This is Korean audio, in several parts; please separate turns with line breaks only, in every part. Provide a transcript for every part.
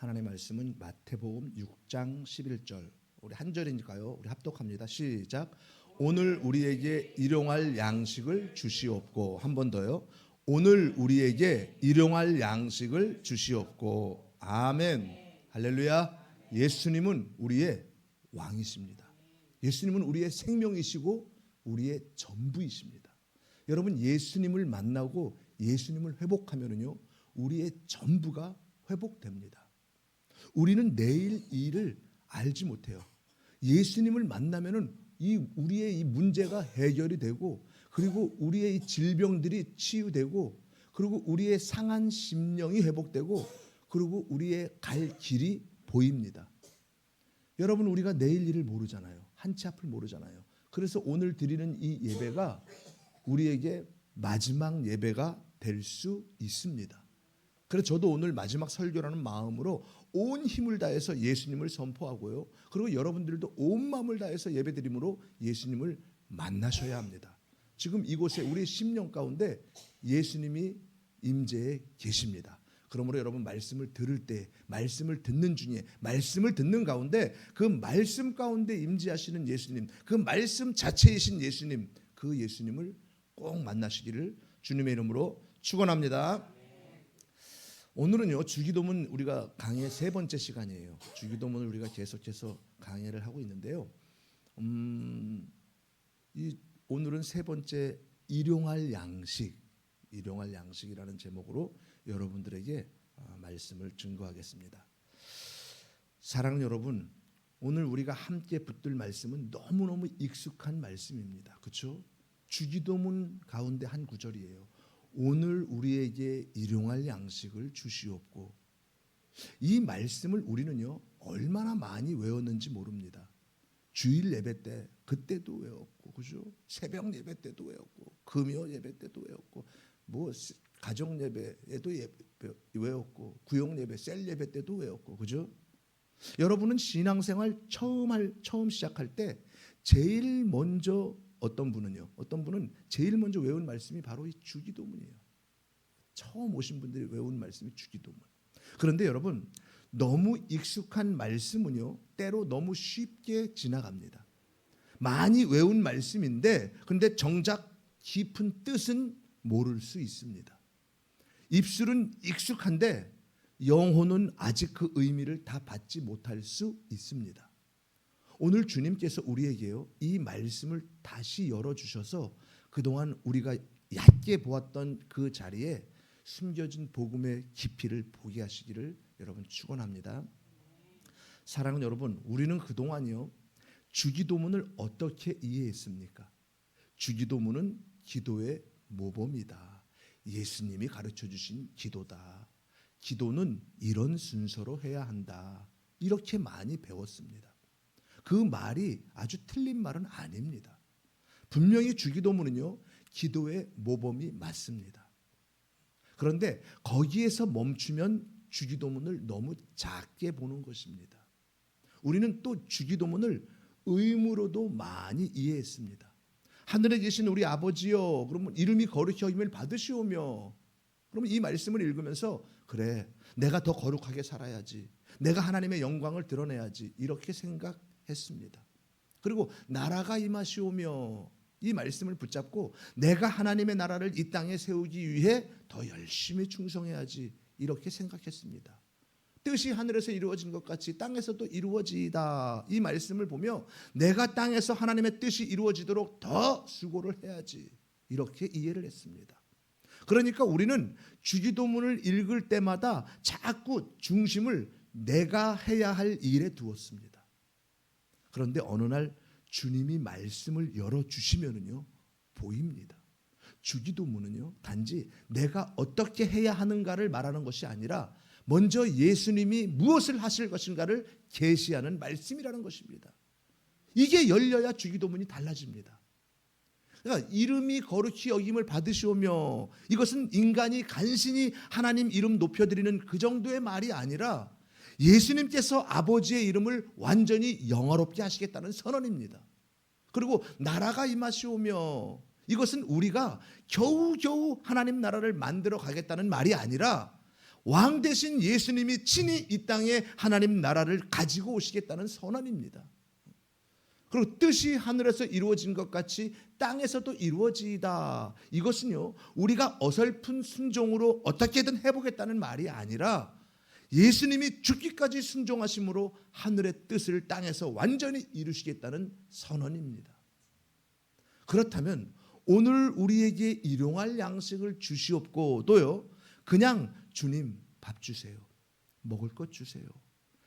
하나님의 말씀은 마태복음 6장 11절. 우리 한 절이니까요. 우리 합독합니다. 시작. 오늘 우리에게 일용할 양식을 주시옵고. 한 번 더요. 오늘 우리에게 일용할 양식을 주시옵고. 아멘. 할렐루야. 예수님은 우리의 왕이십니다. 예수님은 우리의 생명이시고 우리의 전부이십니다. 여러분, 예수님을 만나고 예수님을 회복하면은요, 우리의 전부가 회복됩니다. 우리는 내일 일을 알지 못해요. 예수님을 만나면은 우리의 이 문제가 해결이 되고, 그리고 우리의 이 질병들이 치유되고, 그리고 우리의 상한 심령이 회복되고, 그리고 우리의 갈 길이 보입니다. 여러분, 우리가 내일 일을 모르잖아요. 한 치 앞을 모르잖아요. 그래서 오늘 드리는 이 예배가 우리에게 마지막 예배가 될 수 있습니다. 그래서 저도 오늘 마지막 설교라는 마음으로 온 힘을 다해서 예수님을 선포하고요. 그리고 여러분들도 온 마음을 다해서 예배드림으로 예수님을 만나셔야 합니다. 지금 이곳에 우리 심령 가운데 예수님이 임재해 계십니다. 그러므로 여러분, 말씀을 들을 때, 말씀을 듣는 중에, 말씀을 듣는 가운데 그 말씀 가운데 임재하시는 예수님, 그 말씀 자체이신 예수님, 그 예수님을 꼭 만나시기를 주님의 이름으로 축원합니다. 오늘은요, 주기도문 우리가 강의 세 번째 시간이에요. 주기도문을 우리가 계속해서 강의를 하고 있는데요. 오늘은 세 번째 일용할 양식이라는 제목으로 여러분들에게 말씀을 증거하겠습니다. 사랑하는 여러분, 오늘 우리가 함께 붙들 말씀은 너무너무 익숙한 말씀입니다. 그렇죠? 주기도문 가운데 한 구절이에요. 오늘 우리에게 일용할 양식을 주시옵고. 이 말씀을 우리는요, 얼마나 많이 외웠는지 모릅니다. 주일 예배 때 그때도 외웠고, 그죠? 새벽 예배 때도 외웠고, 금요 예배 때도 외웠고, 뭐 가정 예배에도 외웠고, 구역 예배, 셀 예배 때도 외웠고, 그죠? 여러분은 신앙생활 처음 시작할 때 제일 먼저 어떤 분은 제일 먼저 외운 말씀이 바로 이 주기도문이에요. 처음 오신 분들이 외운 말씀이 주기도문. 그런데 여러분, 너무 익숙한 말씀은요, 때로 너무 쉽게 지나갑니다. 많이 외운 말씀인데, 근데 정작 깊은 뜻은 모를 수 있습니다. 입술은 익숙한데 영혼은 아직 그 의미를 다 받지 못할 수 있습니다. 오늘 주님께서 우리에게요, 이 말씀을 다시 열어주셔서 그동안 우리가 얕게 보았던 그 자리에 숨겨진 복음의 깊이를 보게 하시기를 여러분 축원합니다. 사랑하는 여러분, 우리는 그동안요, 주기도문을 어떻게 이해했습니까? 주기도문은 기도의 모범이다. 예수님이 가르쳐 주신 기도다. 기도는 이런 순서로 해야 한다. 이렇게 많이 배웠습니다. 그 말이 아주 틀린 말은 아닙니다. 분명히 주기도문은요, 기도의 모범이 맞습니다. 그런데 거기에서 멈추면 주기도문을 너무 작게 보는 것입니다. 우리는 또 주기도문을 의무로도 많이 이해했습니다. 하늘에 계신 우리 아버지여, 그러면 이름이 거룩히 여김을 받으시오며, 그러면 이 말씀을 읽으면서 그래, 내가 더 거룩하게 살아야지, 내가 하나님의 영광을 드러내야지, 이렇게 생각했습니다. 그리고 나라가 임하시오며, 이 말씀을 붙잡고 내가 하나님의 나라를 이 땅에 세우기 위해 더 열심히 충성해야지, 이렇게 생각했습니다. 뜻이 하늘에서 이루어진 것 같이 땅에서도 이루어지다, 이 말씀을 보며 내가 땅에서 하나님의 뜻이 이루어지도록 더 수고를 해야지, 이렇게 이해를 했습니다. 그러니까 우리는 주기도문을 읽을 때마다 자꾸 중심을 내가 해야 할 일에 두었습니다. 그런데 어느 날 주님이 말씀을 열어주시면은요, 보입니다. 주기도문은요, 단지 내가 어떻게 해야 하는가를 말하는 것이 아니라 먼저 예수님이 무엇을 하실 것인가를 계시하는 말씀이라는 것입니다. 이게 열려야 주기도문이 달라집니다. 그러니까 이름이 거룩히 여김을 받으시오며, 이것은 인간이 간신히 하나님 이름 높여드리는 그 정도의 말이 아니라 예수님께서 아버지의 이름을 완전히 영화롭게 하시겠다는 선언입니다. 그리고 나라가 임하시오며, 이것은 우리가 겨우겨우 하나님 나라를 만들어 가겠다는 말이 아니라 왕 대신 예수님이 친히 이 땅에 하나님 나라를 가지고 오시겠다는 선언입니다. 그리고 뜻이 하늘에서 이루어진 것 같이 땅에서도 이루어지이다. 이것은요, 우리가 어설픈 순종으로 어떻게든 해보겠다는 말이 아니라 예수님이 죽기까지 순종하심으로 하늘의 뜻을 땅에서 완전히 이루시겠다는 선언입니다. 그렇다면 오늘 우리에게 일용할 양식을 주시옵고도요, 그냥 주님 밥 주세요, 먹을 것 주세요,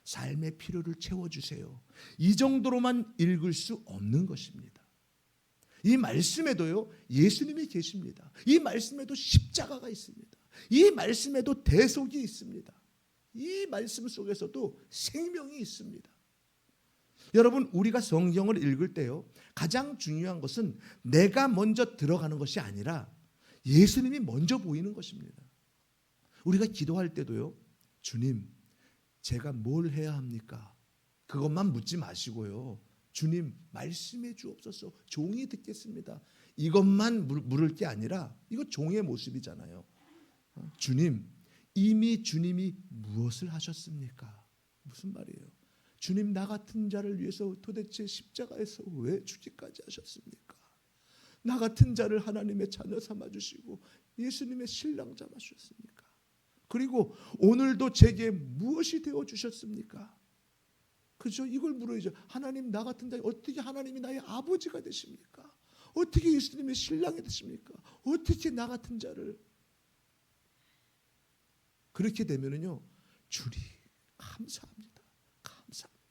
삶의 필요를 채워주세요, 이 정도로만 읽을 수 없는 것입니다. 이 말씀에도요, 예수님이 계십니다. 이 말씀에도 십자가가 있습니다. 이 말씀에도 대속이 있습니다. 이 말씀 속에서도 생명이 있습니다. 여러분, 우리가 성경을 읽을 때요, 가장 중요한 것은 내가 먼저 들어가는 것이 아니라 예수님이 먼저 보이는 것입니다. 우리가 기도할 때도요, 주님, 제가 뭘 해야 합니까? 그것만 묻지 마시고요, 주님 말씀해 주옵소서, 종이 듣겠습니다, 이것만 물을 게 아니라, 이거 종의 모습이잖아요. 주님, 이미 주님이 무엇을 하셨습니까? 무슨 말이에요? 주님, 나 같은 자를 위해서 도대체 십자가에서 왜 죽기까지 하셨습니까? 나 같은 자를 하나님의 자녀 삼아주시고 예수님의 신랑 삼아주셨습니까? 그리고 오늘도 제게 무엇이 되어주셨습니까? 그죠? 이걸 물어야죠. 하나님, 나 같은 자, 어떻게 하나님이 나의 아버지가 되십니까? 어떻게 예수님의 신랑이 되십니까? 어떻게 나 같은 자를. 그렇게 되면은요, 주님 감사합니다. 감사합니다.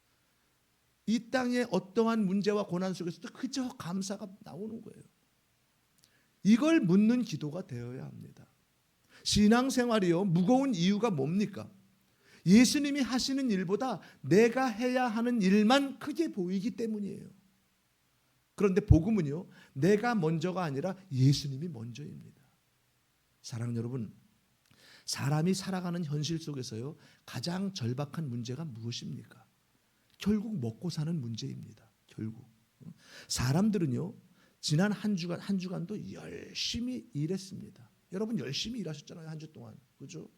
이 땅의 어떠한 문제와 고난 속에서도 그저 감사가 나오는 거예요. 이걸 묻는 기도가 되어야 합니다. 신앙생활이요, 무거운 이유가 뭡니까? 예수님이 하시는 일보다 내가 해야 하는 일만 크게 보이기 때문이에요. 그런데 복음은요, 내가 먼저가 아니라 예수님이 먼저입니다. 사랑하는 여러분, 사람이 살아가는 현실 속에서요, 가장 절박한 문제가 무엇입니까? 결국 먹고 사는 문제입니다. 결국 사람들은요, 지난 한 주간도 열심히 일했습니다. 여러분 열심히 일하셨잖아요, 한 주 동안. 그죠?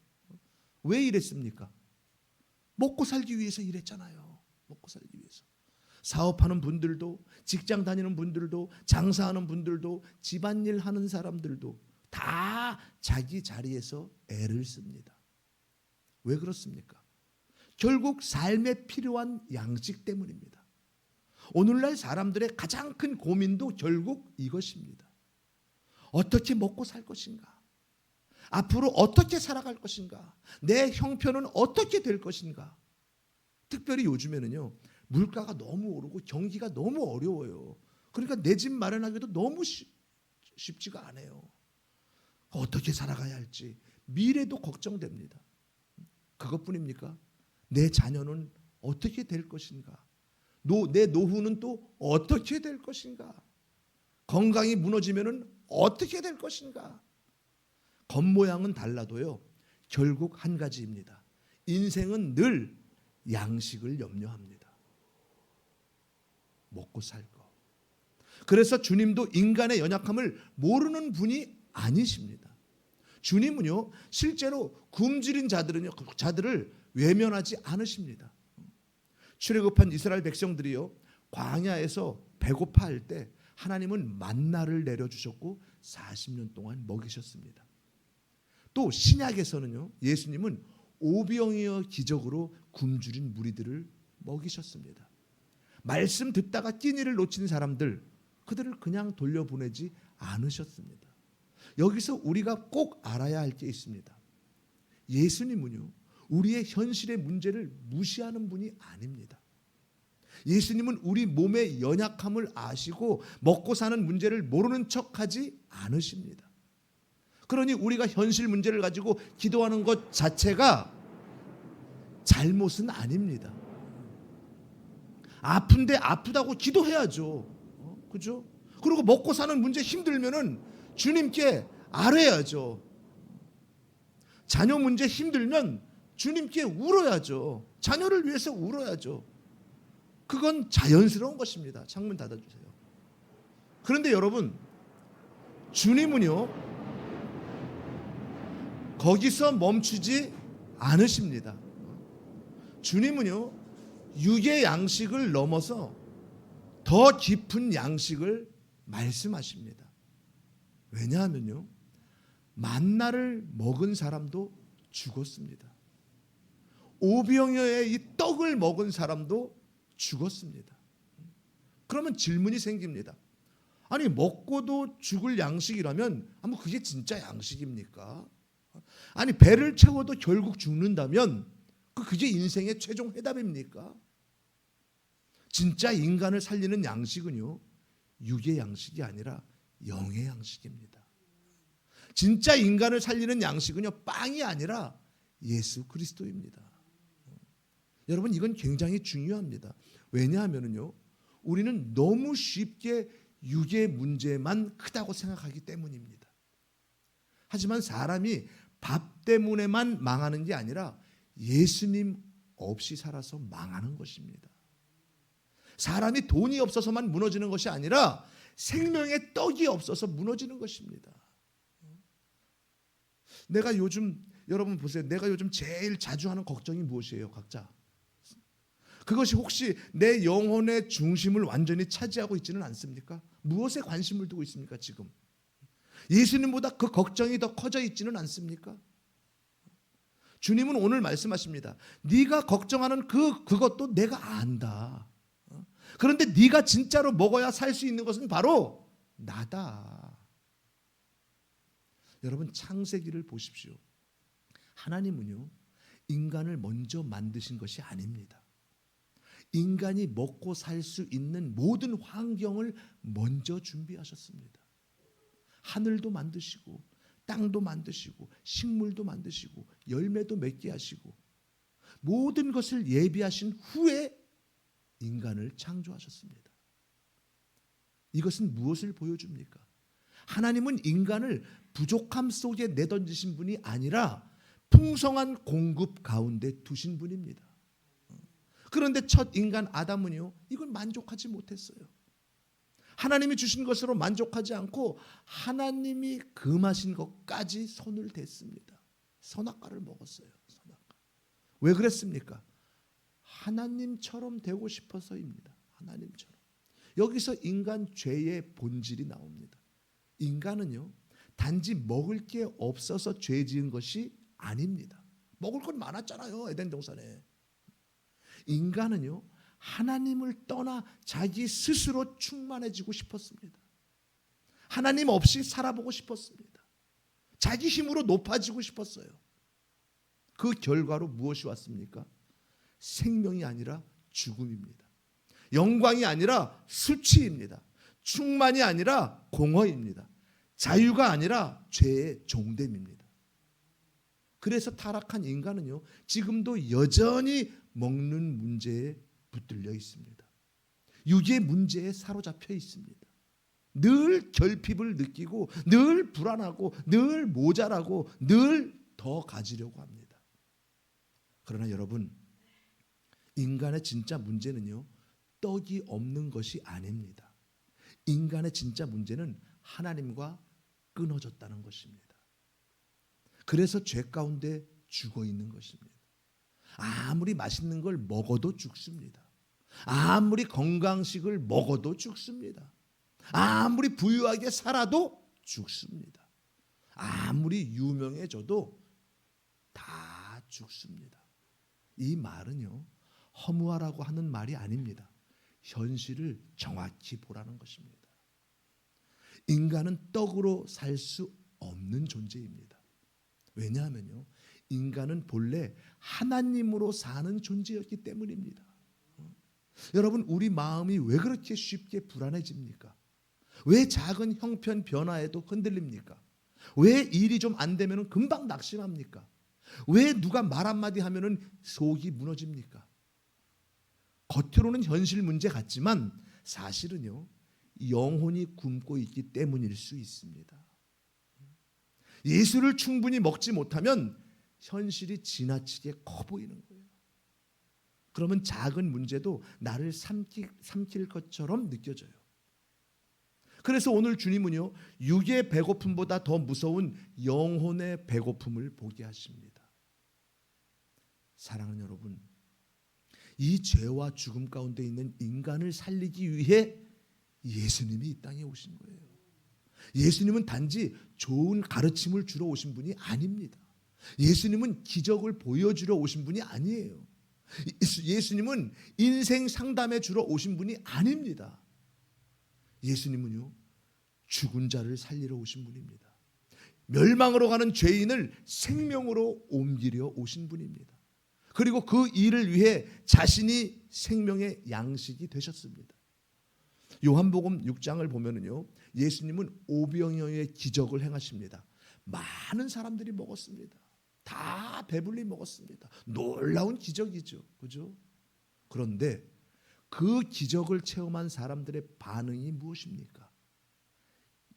왜 일했습니까? 먹고 살기 위해서 일했잖아요. 먹고 살기 위해서. 사업하는 분들도, 직장 다니는 분들도, 장사하는 분들도, 집안일 하는 사람들도 다 자기 자리에서 애를 씁니다. 왜 그렇습니까? 결국 삶에 필요한 양식 때문입니다. 오늘날 사람들의 가장 큰 고민도 결국 이것입니다. 어떻게 먹고 살 것인가? 앞으로 어떻게 살아갈 것인가? 내 형편은 어떻게 될 것인가? 특별히 요즘에는요, 물가가 너무 오르고 경기가 너무 어려워요. 그러니까 내 집 마련하기도 너무 쉽지가 않아요. 어떻게 살아가야 할지 미래도 걱정됩니다. 그것뿐입니까? 내 자녀는 어떻게 될 것인가? 내 노후는 또 어떻게 될 것인가? 건강이 무너지면은 어떻게 될 것인가? 겉모양은 달라도요, 결국 한 가지입니다. 인생은 늘 양식을 염려합니다. 먹고 살 거. 그래서 주님도 인간의 연약함을 모르는 분이 아니십니다. 주님은요, 실제로 굶주린 자들을 외면하지 않으십니다. 출애굽한 이스라엘 백성들이요, 광야에서 배고파할 때 하나님은 만나를 내려주셨고 40년 동안 먹이셨습니다. 또 신약에서는요, 예수님은 오병이어 기적으로 굶주린 무리들을 먹이셨습니다. 말씀 듣다가 끼니를 놓친 사람들, 그들을 그냥 돌려보내지 않으셨습니다. 여기서 우리가 꼭 알아야 할 게 있습니다. 예수님은요, 우리의 현실의 문제를 무시하는 분이 아닙니다. 예수님은 우리 몸의 연약함을 아시고 먹고 사는 문제를 모르는 척하지 않으십니다. 그러니 우리가 현실 문제를 가지고 기도하는 것 자체가 잘못은 아닙니다. 아픈데 아프다고 기도해야죠. 그죠? 그리고 먹고 사는 문제 힘들면은 주님께 아뢰야죠. 자녀 문제 힘들면 주님께 울어야죠. 자녀를 위해서 울어야죠. 그건 자연스러운 것입니다. 창문 닫아주세요. 그런데 여러분, 주님은요, 거기서 멈추지 않으십니다. 주님은요, 육의 양식을 넘어서 더 깊은 양식을 말씀하십니다. 왜냐하면요, 만나를 먹은 사람도 죽었습니다. 오병이어의 이 떡을 먹은 사람도 죽었습니다. 그러면 질문이 생깁니다. 아니, 먹고도 죽을 양식이라면 그게 진짜 양식입니까? 아니, 배를 채워도 결국 죽는다면 그게 인생의 최종 해답입니까? 진짜 인간을 살리는 양식은요, 육의 양식이 아니라 영의 양식입니다. 진짜 인간을 살리는 양식은요, 빵이 아니라 예수 그리스도입니다. 여러분, 이건 굉장히 중요합니다. 왜냐하면요, 우리는 너무 쉽게 육의 문제만 크다고 생각하기 때문입니다. 하지만 사람이 밥 때문에만 망하는 게 아니라 예수님 없이 살아서 망하는 것입니다. 사람이 돈이 없어서만 무너지는 것이 아니라 생명의 떡이 없어서 무너지는 것입니다. 내가 요즘, 여러분 보세요, 내가 요즘 제일 자주 하는 걱정이 무엇이에요? 각자. 그것이 혹시 내 영혼의 중심을 완전히 차지하고 있지는 않습니까? 무엇에 관심을 두고 있습니까 지금? 예수님보다 그 걱정이 더 커져 있지는 않습니까? 주님은 오늘 말씀하십니다. 네가 걱정하는 그것도 내가 안다. 그런데 네가 진짜로 먹어야 살 수 있는 것은 바로 나다. 여러분, 창세기를 보십시오. 하나님은요, 인간을 먼저 만드신 것이 아닙니다. 인간이 먹고 살 수 있는 모든 환경을 먼저 준비하셨습니다. 하늘도 만드시고 땅도 만드시고 식물도 만드시고 열매도 맺게 하시고 모든 것을 예비하신 후에 인간을 창조하셨습니다. 이것은 무엇을 보여줍니까? 하나님은 인간을 부족함 속에 내던지신 분이 아니라 풍성한 공급 가운데 두신 분입니다. 그런데 첫 인간 아담은요, 이걸 만족하지 못했어요. 하나님이 주신 것으로 만족하지 않고 하나님이 금하신 것까지 손을 댔습니다. 선악과를 먹었어요. 선악과. 왜 그랬습니까? 하나님처럼 되고 싶어서입니다. 하나님처럼. 여기서 인간 죄의 본질이 나옵니다. 인간은요, 단지 먹을 게 없어서 죄 지은 것이 아닙니다. 먹을 건 많았잖아요, 에덴 동산에. 인간은요, 하나님을 떠나 자기 스스로 충만해지고 싶었습니다. 하나님 없이 살아보고 싶었습니다. 자기 힘으로 높아지고 싶었어요. 그 결과로 무엇이 왔습니까? 생명이 아니라 죽음입니다. 영광이 아니라 수치입니다. 충만이 아니라 공허입니다. 자유가 아니라 죄의 종됨입니다. 그래서 타락한 인간은요, 지금도 여전히 먹는 문제에 붙들려 있습니다. 육의 문제에 사로잡혀 있습니다. 늘 결핍을 느끼고 늘 불안하고 늘 모자라고 늘 더 가지려고 합니다. 그러나 여러분, 인간의 진짜 문제는요, 떡이 없는 것이 아닙니다. 인간의 진짜 문제는 하나님과 끊어졌다는 것입니다. 그래서 죄 가운데 죽어 있는 것입니다. 아무리 맛있는 걸 먹어도 죽습니다. 아무리 건강식을 먹어도 죽습니다. 아무리 부유하게 살아도 죽습니다. 아무리 유명해져도 다 죽습니다. 이 말은요, 허무하라고 하는 말이 아닙니다. 현실을 정확히 보라는 것입니다. 인간은 떡으로 살 수 없는 존재입니다. 왜냐하면요, 인간은 본래 하나님으로 사는 존재였기 때문입니다. 여러분, 우리 마음이 왜 그렇게 쉽게 불안해집니까? 왜 작은 형편 변화에도 흔들립니까? 왜 일이 좀 안 되면 금방 낙심합니까? 왜 누가 말 한마디 하면 속이 무너집니까? 겉으로는 현실 문제 같지만 사실은요, 영혼이 굶고 있기 때문일 수 있습니다. 예수를 충분히 먹지 못하면 현실이 지나치게 커 보이는 거예요. 그러면 작은 문제도 나를 삼킬 것처럼 느껴져요. 그래서 오늘 주님은요, 육의 배고픔보다 더 무서운 영혼의 배고픔을 보게 하십니다. 사랑하는 여러분, 이 죄와 죽음 가운데 있는 인간을 살리기 위해 예수님이 이 땅에 오신 거예요. 예수님은 단지 좋은 가르침을 주러 오신 분이 아닙니다. 예수님은 기적을 보여주러 오신 분이 아니에요. 예수님은 인생 상담해 주러 오신 분이 아닙니다. 예수님은요, 죽은 자를 살리러 오신 분입니다. 멸망으로 가는 죄인을 생명으로 옮기려 오신 분입니다. 그리고 그 일을 위해 자신이 생명의 양식이 되셨습니다. 요한복음 6장을 보면은요, 예수님은 오병이어의 기적을 행하십니다. 많은 사람들이 먹었습니다. 다 배불리 먹었습니다. 놀라운 기적이죠. 그죠? 그런데 그 기적을 체험한 사람들의 반응이 무엇입니까?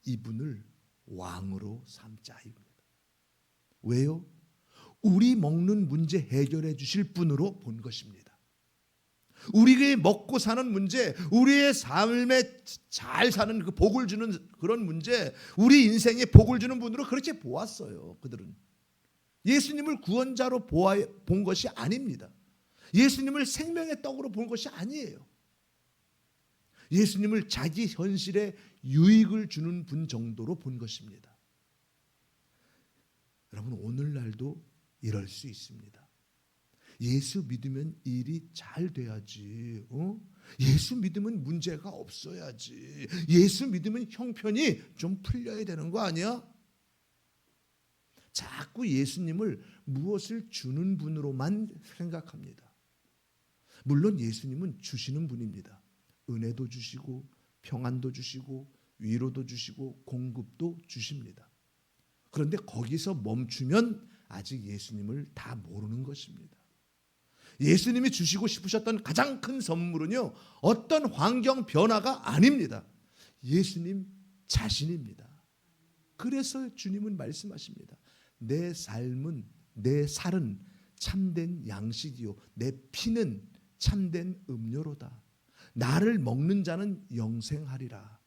이분을 왕으로 삼자입니다. 왜요? 우리 먹는 문제 해결해 주실 분으로 본 것입니다. 우리의 먹고 사는 문제, 우리의 삶에 잘 사는 그 복을 주는 그런 문제, 우리 인생에 복을 주는 분으로 그렇게 보았어요. 그들은 예수님을 구원자로 본 것이 아닙니다. 예수님을 생명의 떡으로 본 것이 아니에요. 예수님을 자기 현실에 유익을 주는 분 정도로 본 것입니다. 여러분, 오늘날도 이럴 수 있습니다. 예수 믿으면 일이 잘 돼야지. 예수 믿으면 문제가 없어야지. 예수 믿으면 형편이 좀 풀려야 되는 거 아니야? 자꾸 예수님을 무엇을 주는 분으로만 생각합니다. 물론 예수님은 주시는 분입니다. 은혜도 주시고 평안도 주시고 위로도 주시고 공급도 주십니다. 그런데 거기서 멈추면 아직 예수님을 다 모르는 것입니다. 예수님이 주시고 싶으셨던 가장 큰 선물은요, 어떤 환경 변화가 아닙니다. 예수님 자신입니다. 그래서 주님은 말씀하십니다. 내 삶은, 내 살은 참된 양식이요, 내 피는 참된 음료로다. 나를 먹는 자는 영생하리라.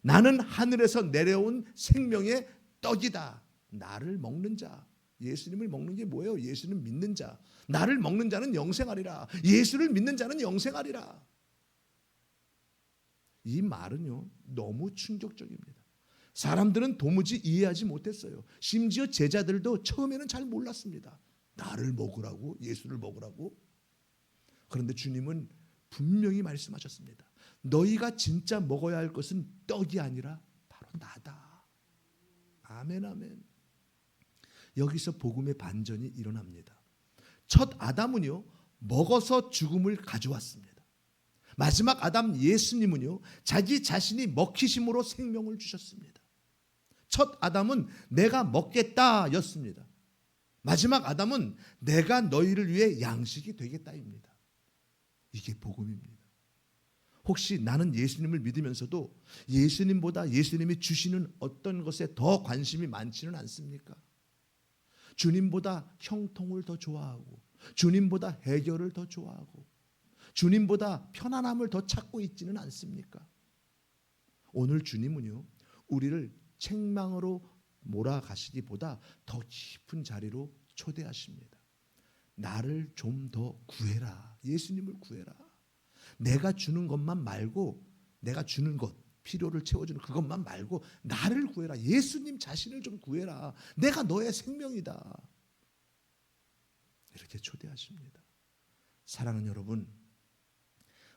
나는 하늘에서 내려온 생명의 떡이다. 나를 먹는 자, 예수님을 먹는 게 뭐예요? 예수는 믿는 자. 나를 먹는 자는 영생하리라. 예수를 믿는 자는 영생하리라. 이 말은요, 너무 충격적입니다. 사람들은 도무지 이해하지 못했어요. 심지어 제자들도 처음에는 잘 몰랐습니다. 나를 먹으라고, 예수를 먹으라고. 그런데 주님은 분명히 말씀하셨습니다. 너희가 진짜 먹어야 할 것은 떡이 아니라 바로 나다. 아멘, 아멘. 여기서 복음의 반전이 일어납니다. 첫 아담은요, 먹어서 죽음을 가져왔습니다. 마지막 아담 예수님은요, 자기 자신이 먹히심으로 생명을 주셨습니다. 첫 아담은 내가 먹겠다 였습니다. 마지막 아담은 내가 너희를 위해 양식이 되겠다입니다. 이게 복음입니다. 혹시 나는 예수님을 믿으면서도 예수님보다 예수님이 주시는 어떤 것에 더 관심이 많지는 않습니까? 주님보다 형통을 더 좋아하고, 주님보다 해결을 더 좋아하고, 주님보다 편안함을 더 찾고 있지는 않습니까? 오늘 주님은요, 우리를 책망으로 몰아가시기보다 더 깊은 자리로 초대하십니다. 나를 좀 더 구해라. 예수님을 구해라. 내가 주는 것만 말고, 내가 주는 것, 필요를 채워주는 그것만 말고 나를 구해라. 예수님 자신을 좀 구해라. 내가 너의 생명이다. 이렇게 초대하십니다. 사랑하는 여러분,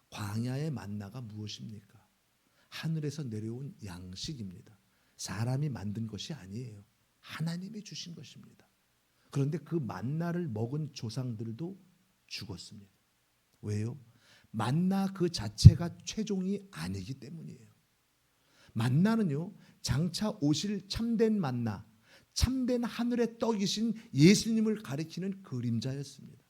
광야의 만나가 무엇입니까? 하늘에서 내려온 양식입니다. 사람이 만든 것이 아니에요. 하나님이 주신 것입니다. 그런데 그 만나를 먹은 조상들도 죽었습니다. 왜요? 만나 그 자체가 최종이 아니기 때문이에요. 만나는요, 장차 오실 참된 만나, 참된 하늘의 떡이신 예수님을 가리키는 그림자였습니다.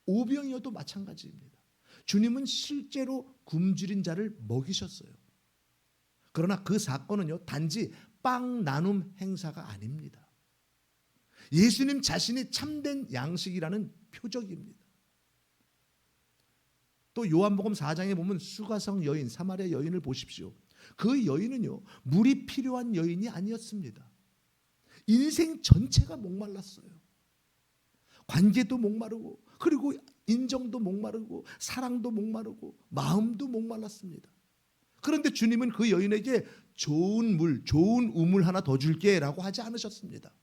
오병이어도 마찬가지입니다. 주님은 실제로 굶주린 자를 먹이셨어요. 그러나 그 사건은요, 단지 빵 나눔 행사가 아닙니다. 예수님 자신이 참된 양식이라는 표적입니다. 또 요한복음 4장에 보면 수가성 여인, 사마리아 여인을 보십시오. 그 여인은요, 물이 필요한 여인이 아니었습니다. 인생 전체가 목말랐어요. 관계도 목마르고, 그리고 인정도 목마르고, 사랑도 목마르고, 마음도 목말랐습니다. 그런데 주님은 그 여인에게 좋은 물, 좋은 우물 하나 더 줄게 라고 하지 않으셨습니다.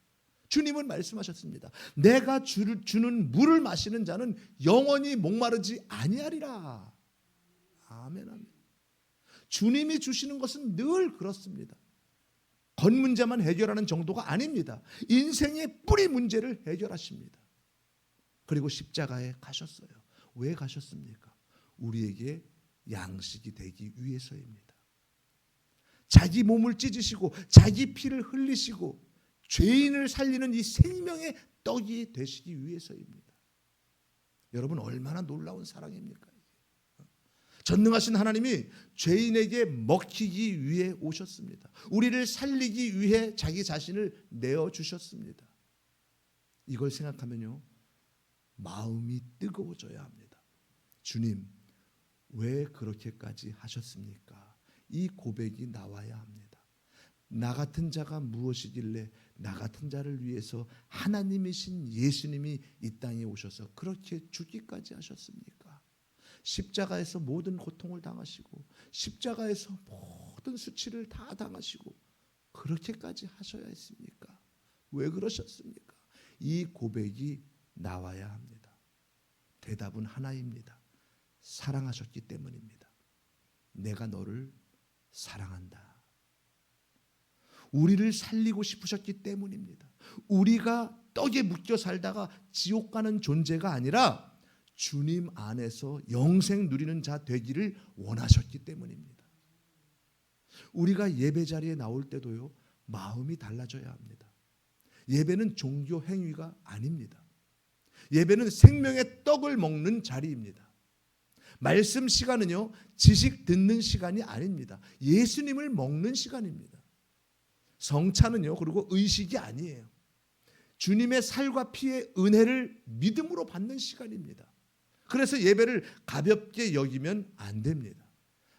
주님은 말씀하셨습니다. 내가 주는 물을 마시는 자는 영원히 목마르지 아니하리라. 아멘, 아멘. 주님이 주시는 것은 늘 그렇습니다. 겉문제만 해결하는 정도가 아닙니다. 인생의 뿌리 문제를 해결하십니다. 그리고 십자가에 가셨어요. 왜 가셨습니까? 우리에게 양식이 되기 위해서입니다. 자기 몸을 찢으시고 자기 피를 흘리시고 죄인을 살리는 이 생명의 떡이 되시기 위해서입니다. 여러분, 얼마나 놀라운 사랑입니까? 전능하신 하나님이 죄인에게 먹히기 위해 오셨습니다. 우리를 살리기 위해 자기 자신을 내어주셨습니다. 이걸 생각하면요, 마음이 뜨거워져야 합니다. 주님, 왜 그렇게까지 하셨습니까? 이 고백이 나와야 합니다. 나 같은 자가 무엇이길래 나 같은 자를 위해서 하나님이신 예수님이 이 땅에 오셔서 그렇게 죽기까지 하셨습니까? 십자가에서 모든 고통을 당하시고 십자가에서 모든 수치를 다 당하시고 그렇게까지 하셔야 했습니까? 왜 그러셨습니까? 이 고백이 나와야 합니다. 대답은 하나입니다. 사랑하셨기 때문입니다. 내가 너를 사랑한다. 우리를 살리고 싶으셨기 때문입니다. 우리가 떡에 묶여 살다가 지옥 가는 존재가 아니라 주님 안에서 영생 누리는 자 되기를 원하셨기 때문입니다. 우리가 예배 자리에 나올 때도요, 마음이 달라져야 합니다. 예배는 종교 행위가 아닙니다. 예배는 생명의 떡을 먹는 자리입니다. 말씀 시간은요, 지식 듣는 시간이 아닙니다. 예수님을 먹는 시간입니다. 성찬은요, 그리고 의식이 아니에요. 주님의 살과 피의 은혜를 믿음으로 받는 시간입니다. 그래서 예배를 가볍게 여기면 안 됩니다.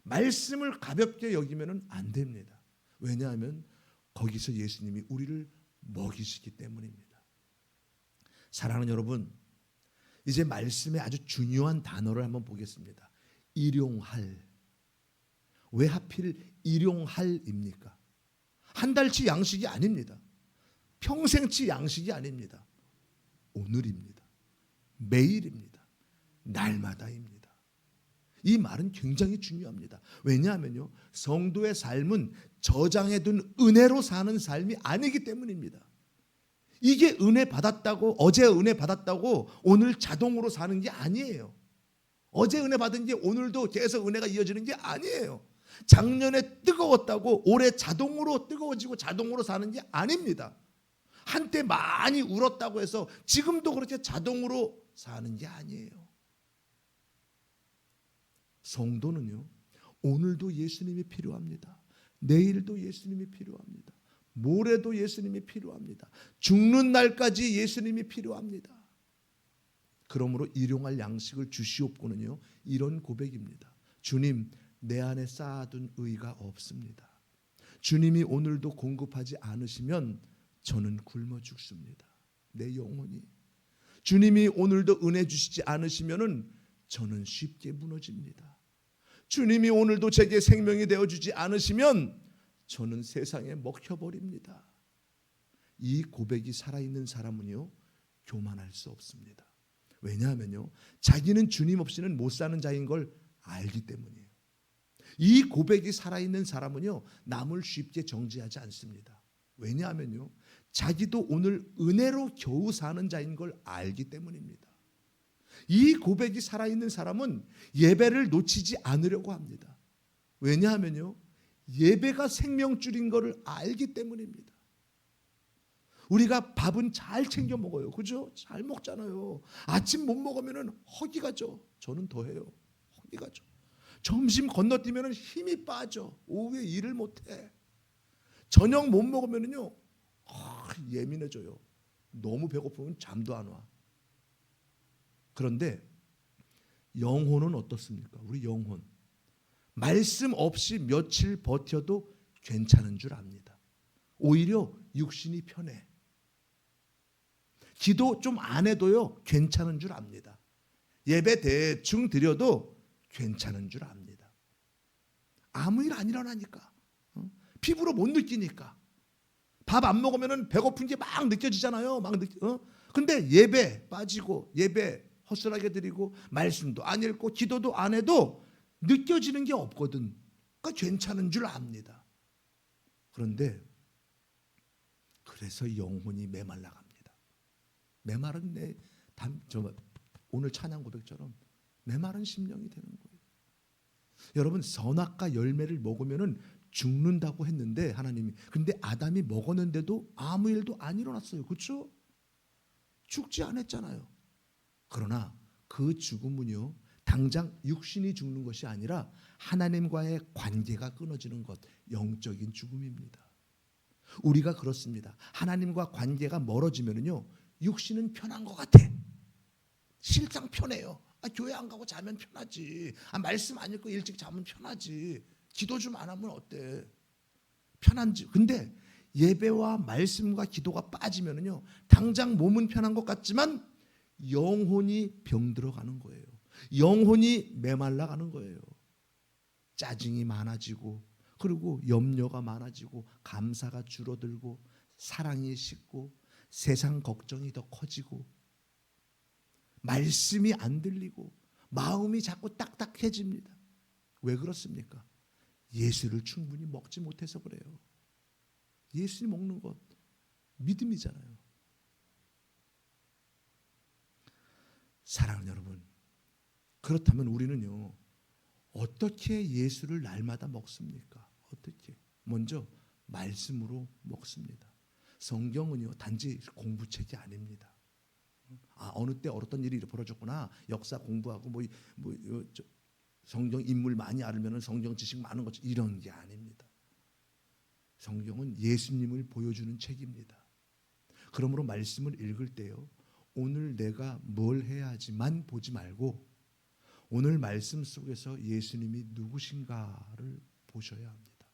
말씀을 가볍게 여기면 안 됩니다. 왜냐하면 거기서 예수님이 우리를 먹이시기 때문입니다. 사랑하는 여러분, 이제 말씀의 아주 중요한 단어를 한번 보겠습니다. 일용할. 왜 하필 일용할입니까? 한 달치 양식이 아닙니다. 평생치 양식이 아닙니다. 오늘입니다. 매일입니다. 날마다입니다. 이 말은 굉장히 중요합니다. 왜냐하면요, 성도의 삶은 저장해둔 은혜로 사는 삶이 아니기 때문입니다. 이게 은혜 받았다고, 어제 은혜 받았다고 오늘 자동으로 사는 게 아니에요. 어제 은혜 받은 게 오늘도 계속 은혜가 이어지는 게 아니에요. 작년에 뜨거웠다고 올해 자동으로 뜨거워지고 자동으로 사는 게 아닙니다. 한때 많이 울었다고 해서 지금도 그렇게 자동으로 사는 게 아니에요. 성도는요, 오늘도 예수님이 필요합니다. 내일도 예수님이 필요합니다. 모레도 예수님이 필요합니다. 죽는 날까지 예수님이 필요합니다. 그러므로 일용할 양식을 주시옵고는요, 이런 고백입니다. 주님, 내 안에 쌓아둔 의가 없습니다. 주님이 오늘도 공급하지 않으시면 저는 굶어 죽습니다. 내 영혼이. 주님이 오늘도 은혜 주시지 않으시면 저는 쉽게 무너집니다. 주님이 오늘도 제게 생명이 되어주지 않으시면 저는 세상에 먹혀버립니다. 이 고백이 살아있는 사람은요, 교만할 수 없습니다. 왜냐하면요, 자기는 주님 없이는 못 사는 자인 걸 알기 때문이에요. 이 고백이 살아있는 사람은요, 남을 쉽게 정죄하지 않습니다. 왜냐하면요, 자기도 오늘 은혜로 겨우 사는 자인 걸 알기 때문입니다. 이 고백이 살아있는 사람은 예배를 놓치지 않으려고 합니다. 왜냐하면요, 예배가 생명줄인 것을 알기 때문입니다. 우리가 밥은 잘 챙겨 먹어요. 그죠? 잘 먹잖아요. 아침 못 먹으면 허기 가죠. 저는 더해요. 허기 가죠. 점심 건너뛰면 힘이 빠져. 오후에 일을 못해. 저녁 못 먹으면요, 예민해져요. 너무 배고프면 잠도 안 와. 그런데 영혼은 어떻습니까? 우리 영혼. 말씀 없이 며칠 버텨도 괜찮은 줄 압니다. 오히려 육신이 편해. 기도 좀 안 해도요 괜찮은 줄 압니다. 예배 대충 드려도 괜찮은 줄 압니다. 아무 일 안 일어나니까, 피부로 못 느끼니까. 밥 안 먹으면 배고픈 게 막 느껴지잖아요. 근데 예배 빠지고 예배 허술하게 드리고 말씀도 안 읽고 기도도 안 해도 느껴지는 게 없거든. 그러니까 괜찮은 줄 압니다. 그런데 그래서 영혼이 메말라 갑니다. 메마른 오늘 찬양 고백처럼 메마른 심령이 되는 거예요. 여러분, 선악과 열매를 먹으면은 죽는다고 했는데 하나님이, 근데 아담이 먹었는데도 아무 일도 안 일어났어요. 그렇죠? 죽지 않았잖아요. 그러나 그 죽음은요 당장 육신이 죽는 것이 아니라 하나님과의 관계가 끊어지는 것, 영적인 죽음입니다. 우리가 그렇습니다. 하나님과 관계가 멀어지면요 육신은 편한 것 같아. 실상 편해요. 교회 안 가고 자면 편하지. 말씀 안 읽고 일찍 자면 편하지. 기도 좀 안 하면 어때? 편한지. 근데 예배와 말씀과 기도가 빠지면요 당장 몸은 편한 것 같지만 영혼이 병들어가는 거예요. 영혼이 메말라가는 거예요. 짜증이 많아지고, 그리고 염려가 많아지고, 감사가 줄어들고, 사랑이 식고, 세상 걱정이 더 커지고, 말씀이 안 들리고, 마음이 자꾸 딱딱해집니다. 왜 그렇습니까? 예수를 충분히 먹지 못해서 그래요. 예수 먹는 것 믿음이잖아요. 사랑하는 여러분, 그렇다면 우리는요 어떻게 예수를 날마다 먹습니까? 어떻게? 먼저 말씀으로 먹습니다. 성경은요 단지 공부책이 아닙니다. 어느 때 어떤 일이 벌어졌구나, 역사 공부하고 성경 인물 많이 알면 성경 지식 많은 것, 이런 게 아닙니다. 성경은 예수님을 보여주는 책입니다. 그러므로 말씀을 읽을 때요 오늘 내가 뭘 해야지만 보지 말고 오늘 말씀 속에서 예수님이 누구신가를 보셔야 합니다.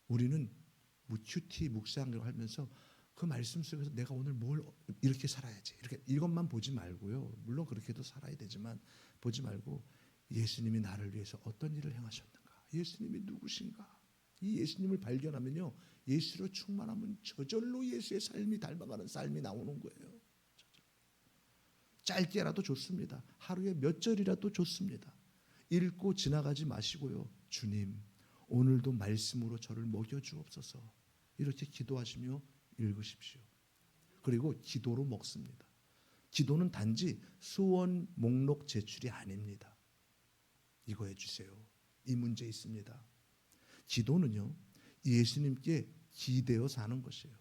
우리는 큐티 묵상을 하면서 그 말씀 속에서 내가 오늘 뭘 이렇게 살아야지, 이렇게 이것만 보지 말고요. 물론 그렇게도 살아야 되지만 보지 말고 예수님이 나를 위해서 어떤 일을 행하셨는가, 예수님이 누구신가, 이 예수님을 발견하면요 예수로 충만하면 저절로 예수의 삶이 닮아가는 삶이 나오는 거예요. 짧게라도 좋습니다. 하루에 몇 절이라도 좋습니다. 읽고 지나가지 마시고요. 주님, 오늘도 말씀으로 저를 먹여주옵소서. 이렇게 기도하시며 읽으십시오. 그리고 기도로 먹습니다. 기도는 단지 소원 목록 제출이 아닙니다. 이거 해주세요. 이 문제 있습니다. 기도는요 예수님께 기대어 사는 것이에요.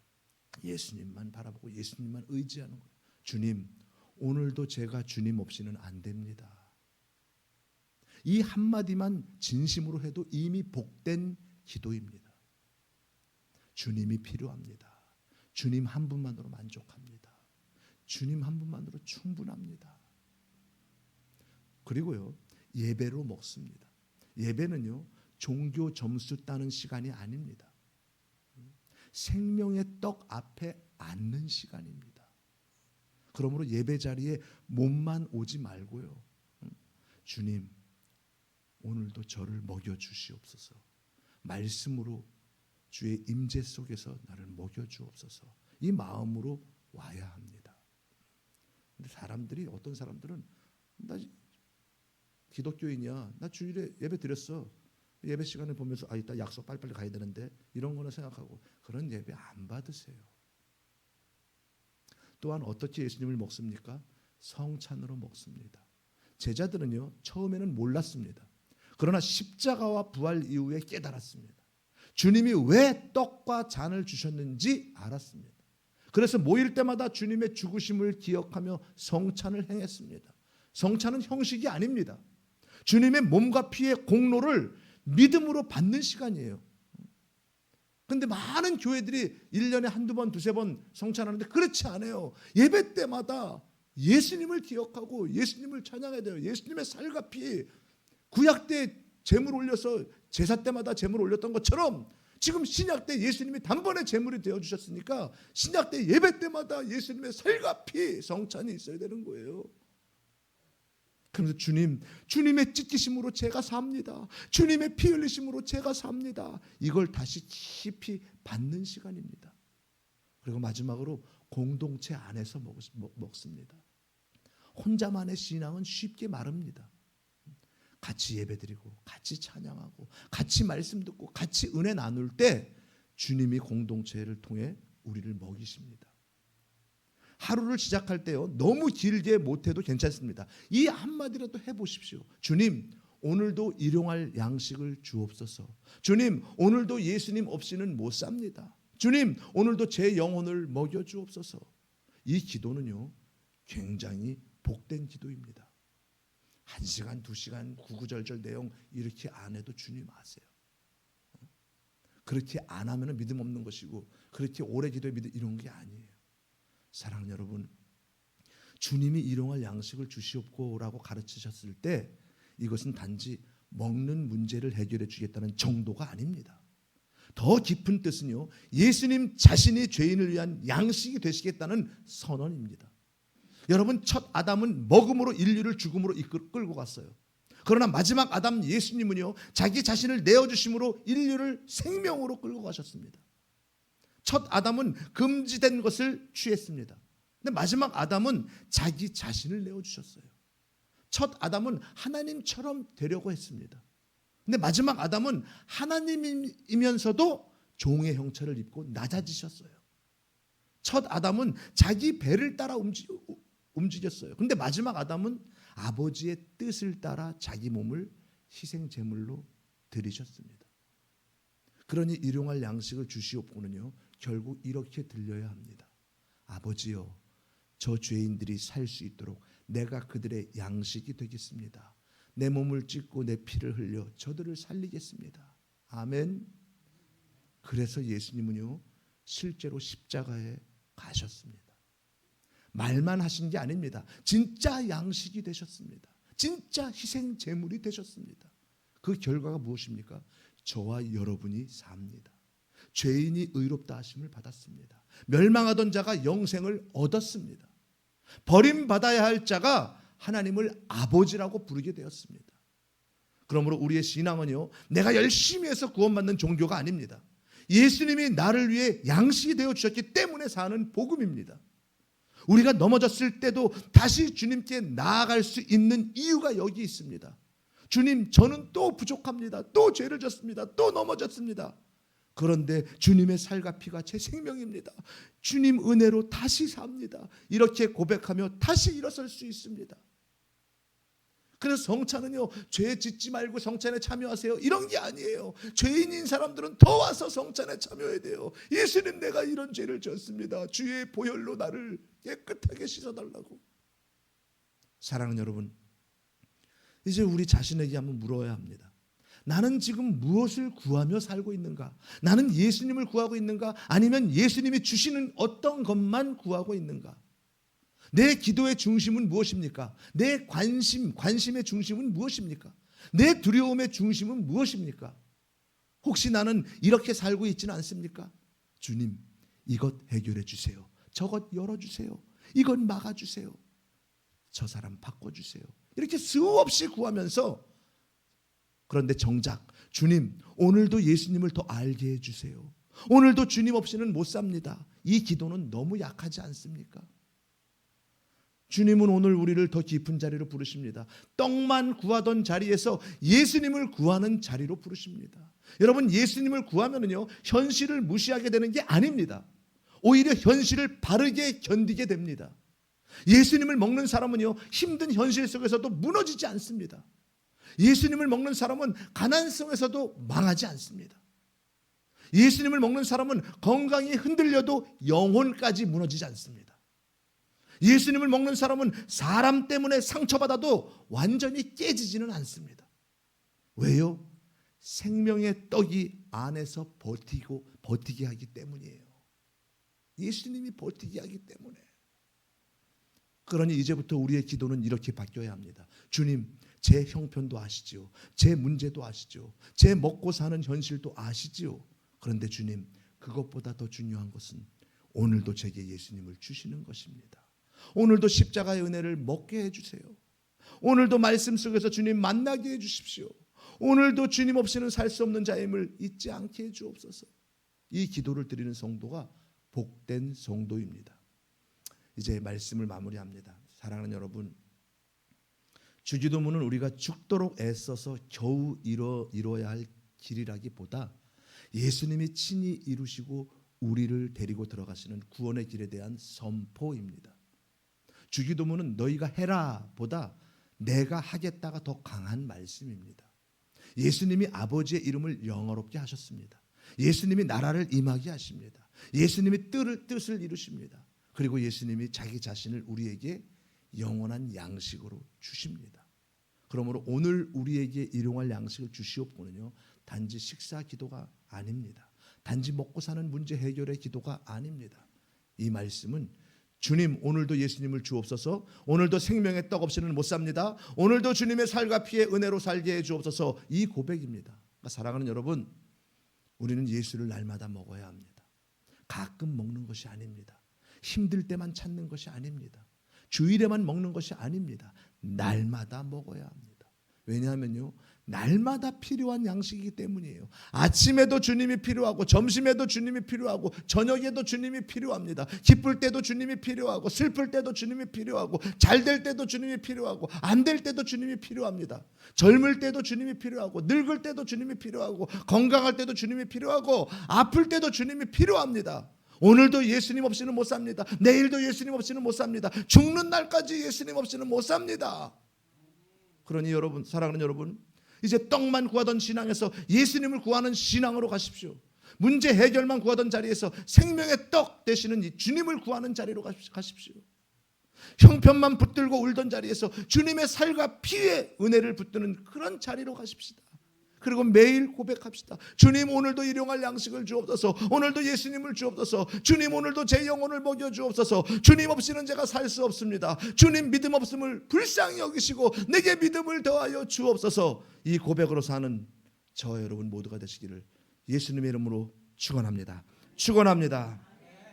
예수님만 바라보고 예수님만 의지하는 거예요. 주님, 오늘도 제가 주님 없이는 안 됩니다. 이 한마디만 진심으로 해도 이미 복된 기도입니다. 주님이 필요합니다. 주님 한 분만으로 만족합니다. 주님 한 분만으로 충분합니다. 그리고요 예배로 먹습니다. 예배는요 종교 점수 따는 시간이 아닙니다. 생명의 떡 앞에 앉는 시간입니다. 그러므로 예배 자리에 몸만 오지 말고요. 주님, 오늘도 저를 먹여 주시옵소서. 말씀으로 주의 임재 속에서 나를 먹여 주옵소서. 이 마음으로 와야 합니다. 근데 사람들이, 어떤 사람들은 나 기독교인이야, 나 주일에 예배 드렸어, 예배 시간에 보면서 이따 약속 빨리빨리 가야 되는데, 이런 거는 생각하고 그런 예배 안 받으세요. 또한 어떻게 예수님을 먹습니까? 성찬으로 먹습니다. 제자들은요 처음에는 몰랐습니다. 그러나 십자가와 부활 이후에 깨달았습니다. 주님이 왜 떡과 잔을 주셨는지 알았습니다. 그래서 모일 때마다 주님의 죽으심을 기억하며 성찬을 행했습니다. 성찬은 형식이 아닙니다. 주님의 몸과 피의 공로를 믿음으로 받는 시간이에요. 근데 많은 교회들이 1년에 한두 번, 두세 번 성찬하는데 그렇지 않아요. 예배 때마다 예수님을 기억하고 예수님을 찬양해야 돼요. 예수님의 살과 피, 구약 때 제물 올려서 제사 때마다 제물 올렸던 것처럼 지금 신약 때 예수님이 단번에 제물이 되어 주셨으니까 신약 때 예배 때마다 예수님의 살과 피, 성찬이 있어야 되는 거예요. 그래서 주님의 찢기심으로 제가 삽니다. 주님의 피 흘리심으로 제가 삽니다. 이걸 다시 깊이 받는 시간입니다. 그리고 마지막으로 공동체 안에서 먹습니다. 혼자만의 신앙은 쉽게 마릅니다. 같이 예배드리고 같이 찬양하고 같이 말씀 듣고 같이 은혜 나눌 때 주님이 공동체를 통해 우리를 먹이십니다. 하루를 시작할 때요, 너무 길게 못해도 괜찮습니다. 이 한마디라도 해보십시오. 주님, 오늘도 일용할 양식을 주옵소서. 주님, 오늘도 예수님 없이는 못 삽니다. 주님, 오늘도 제 영혼을 먹여주옵소서. 이 기도는요, 굉장히 복된 기도입니다. 1시간, 2시간 구구절절 내용 이렇게 안 해도 주님 아세요. 그렇게 안 하면 믿음 없는 것이고, 그렇게 오래 기도해 믿음 이런 게 아니에요. 사랑하는 여러분, 주님이 일용할 양식을 주시옵고라고 가르치셨을 때 이것은 단지 먹는 문제를 해결해 주겠다는 정도가 아닙니다. 더 깊은 뜻은요, 예수님 자신이 죄인을 위한 양식이 되시겠다는 선언입니다. 여러분, 첫 아담은 먹음으로 인류를 죽음으로 끌고 갔어요. 그러나 마지막 아담 예수님은요, 자기 자신을 내어주심으로 인류를 생명으로 끌고 가셨습니다. 첫 아담은 금지된 것을 취했습니다. 근데 마지막 아담은 자기 자신을 내어주셨어요. 첫 아담은 하나님처럼 되려고 했습니다. 근데 마지막 아담은 하나님이면서도 종의 형체를 입고 낮아지셨어요. 첫 아담은 자기 배를 따라 움직였어요. 근데 마지막 아담은 아버지의 뜻을 따라 자기 몸을 희생 제물로 드리셨습니다. 그러니 일용할 양식을 주시옵고는요, 결국 이렇게 들려야 합니다. 아버지여, 저 죄인들이 살 수 있도록 내가 그들의 양식이 되겠습니다. 내 몸을 찢고 내 피를 흘려 저들을 살리겠습니다. 아멘. 그래서 예수님은요, 실제로 십자가에 가셨습니다. 말만 하신 게 아닙니다. 진짜 양식이 되셨습니다. 진짜 희생 제물이 되셨습니다. 그 결과가 무엇입니까? 저와 여러분이 삽니다. 죄인이 의롭다 하심을 받았습니다. 멸망하던 자가 영생을 얻었습니다. 버림받아야 할 자가 하나님을 아버지라고 부르게 되었습니다. 그러므로 우리의 신앙은요, 내가 열심히 해서 구원받는 종교가 아닙니다. 예수님이 나를 위해 양식이 되어 주셨기 때문에 사는 복음입니다. 우리가 넘어졌을 때도 다시 주님께 나아갈 수 있는 이유가 여기 있습니다. 주님, 저는 또 부족합니다. 또 죄를 졌습니다. 또 넘어졌습니다. 그런데 주님의 살과 피가 제 생명입니다. 주님 은혜로 다시 삽니다. 이렇게 고백하며 다시 일어설 수 있습니다. 그래서 성찬은요, 죄 짓지 말고 성찬에 참여하세요, 이런 게 아니에요. 죄인인 사람들은 더 와서 성찬에 참여해야 돼요. 예수님, 내가 이런 죄를 졌습니다. 주의 보혈로 나를 깨끗하게 씻어달라고. 사랑하는 여러분, 이제 우리 자신에게 한번 물어야 합니다. 나는 지금 무엇을 구하며 살고 있는가? 나는 예수님을 구하고 있는가? 아니면 예수님이 주시는 어떤 것만 구하고 있는가? 내 기도의 중심은 무엇입니까? 내 관심의 중심은 무엇입니까? 내 두려움의 중심은 무엇입니까? 혹시 나는 이렇게 살고 있지는 않습니까? 주님, 이것 해결해 주세요. 저것 열어주세요. 이것 막아주세요. 저 사람 바꿔주세요. 이렇게 수없이 구하면서, 그런데 정작 주님, 오늘도 예수님을 더 알게 해주세요. 오늘도 주님 없이는 못 삽니다. 이 기도는 너무 약하지 않습니까? 주님은 오늘 우리를 더 깊은 자리로 부르십니다. 떡만 구하던 자리에서 예수님을 구하는 자리로 부르십니다. 여러분, 예수님을 구하면은요, 현실을 무시하게 되는 게 아닙니다. 오히려 현실을 바르게 견디게 됩니다. 예수님을 먹는 사람은요, 힘든 현실 속에서도 무너지지 않습니다. 예수님을 먹는 사람은 가난 속에서도 망하지 않습니다. 예수님을 먹는 사람은 건강이 흔들려도 영혼까지 무너지지 않습니다. 예수님을 먹는 사람은 사람 때문에 상처받아도 완전히 깨지지는 않습니다. 왜요? 생명의 떡이 안에서 버티게 하기 때문이에요. 예수님이 버티게 하기 때문에. 그러니 이제부터 우리의 기도는 이렇게 바뀌어야 합니다. 주님, 제 형편도 아시지요. 제 문제도 아시죠. 제 먹고 사는 현실도 아시지요. 그런데 주님, 그것보다 더 중요한 것은 오늘도 제게 예수님을 주시는 것입니다. 오늘도 십자가의 은혜를 먹게 해주세요. 오늘도 말씀 속에서 주님 만나게 해주십시오. 오늘도 주님 없이는 살 수 없는 자임을 잊지 않게 해주옵소서. 이 기도를 드리는 성도가 복된 성도입니다. 이제 말씀을 마무리합니다. 사랑하는 여러분, 주기도문은 우리가 죽도록 애써서 겨우 이뤄야 할 길이라기보다 예수님이 친히 이루시고 우리를 데리고 들어가시는 구원의 길에 대한 선포입니다. 주기도문은 너희가 해라 보다 내가 하겠다가 더 강한 말씀입니다. 예수님이 아버지의 이름을 영화롭게 하셨습니다. 예수님이 나라를 임하게 하십니다. 예수님이 뜻을 이루십니다. 그리고 예수님이 자기 자신을 우리에게 영원한 양식으로 주십니다. 그러므로 오늘 우리에게 일용할 양식을 주시옵고는요, 단지 식사 기도가 아닙니다. 단지 먹고 사는 문제 해결의 기도가 아닙니다. 이 말씀은 주님, 오늘도 예수님을 주옵소서. 오늘도 생명의 떡 없이는 못 삽니다. 오늘도 주님의 살과 피의 은혜로 살게 해 주옵소서. 이 고백입니다. 그러니까 사랑하는 여러분, 우리는 예수를 날마다 먹어야 합니다. 가끔 먹는 것이 아닙니다. 힘들 때만 찾는 것이 아닙니다. 주일에만 먹는 것이 아닙니다. 날마다 먹어야 합니다. 왜냐하면요, 날마다 필요한 양식이기 때문이에요. 아침에도 주님이 필요하고, 점심에도 주님이 필요하고, 저녁에도 주님이 필요합니다. 기쁠 때도 주님이 필요하고, 슬플 때도 주님이 필요하고, 잘 될 때도 주님이 필요하고, 안 될 때도 주님이 필요합니다. 젊을 때도 주님이 필요하고, 늙을 때도 주님이 필요하고, 건강할 때도 주님이 필요하고, 아플 때도 주님이 필요합니다. 오늘도 예수님 없이는 못 삽니다. 내일도 예수님 없이는 못 삽니다. 죽는 날까지 예수님 없이는 못 삽니다. 그러니 여러분, 사랑하는 여러분, 이제 떡만 구하던 신앙에서 예수님을 구하는 신앙으로 가십시오. 문제 해결만 구하던 자리에서 생명의 떡 되시는 이 주님을 구하는 자리로 가십시오. 형편만 붙들고 울던 자리에서 주님의 살과 피의 은혜를 붙드는 그런 자리로 가십시다. 그리고 매일 고백합시다. 주님, 오늘도 일용할 양식을 주옵소서. 오늘도 예수님을 주옵소서. 주님, 오늘도 제 영혼을 먹여 주옵소서. 주님 없이는 제가 살 수 없습니다. 주님 믿음 없음을 불쌍히 여기시고 내게 믿음을 더하여 주옵소서. 이 고백으로 사는 저와 여러분 모두가 되시기를 예수님의 이름으로 축원합니다. 축원합니다.